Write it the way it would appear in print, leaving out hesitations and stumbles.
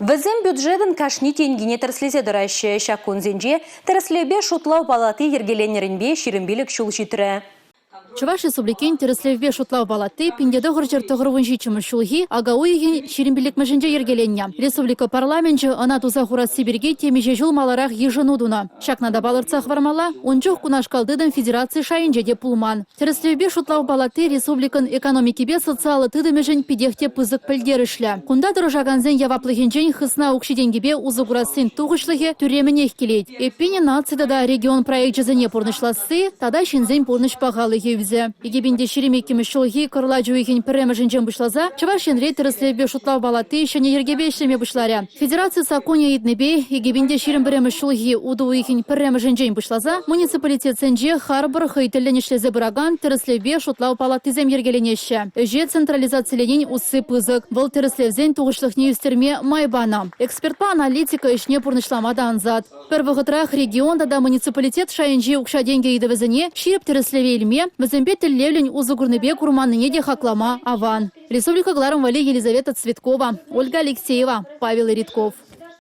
Візім бюджетін кашни тенгіне тірслезе дұрайшы шаққын зенже, тірслебе шутлау палаты ергеленерінбе шерімбелік шул житірі. Чуваш республикин тереслевбе шутлау балаты пиндеде ғыржыр тұғырвын жичімі шулги агау еген шерімбелік мәжінже ергеленне. Республика парламенті ана туза хурас Сибирге темеже жыл маларақ ежінудуна. Шакнада балырцах вармала, онжық кунаш калдыдың федерации шайынже де пулман. Тереслевбе шутлау балаты республикан экономикебе социалы тыдымежін пидехте пызык пілдерішлі. Кунда дұрыжаганзен яваплығынжен хысна укшиденгебе узыгурасын туғышлығы түременех келейд. Эппене нацияда да регион проект жазыне пурнышласы, тада шинзен пурныш бағалы Егебінде шеремеккемі шылғы кырла жуйген пірремі жынжен бұшлаза, чывашенре тереслевбе шутлау балаты шыне ергебе ішлеме бұшларя. Федерация сакония етнебе, егебінде шерім бірремі шылғы удуйген пірремі жынжен бұшлаза, муниципалитет сенже харбыр хыйтылленешлезе бұраган тереслевбе шутлау балаты зем ергеленеші. Өже централизацияленен усы пызык. Бұл тереслевзен туғышлық неюстерме майбана. Экспертпа аналитика ішне пұрнышламада анзад. Первығытрах регионда да муниципалитет шайынже укшаденге едівізіне ширіп тереслеве илме, Візімбе тіллевлін узыгурныбе курманныне де хаклама аван. Республика Гларом Вали Елизавета Цветкова, Ольга Алексеева, Павел Ритков.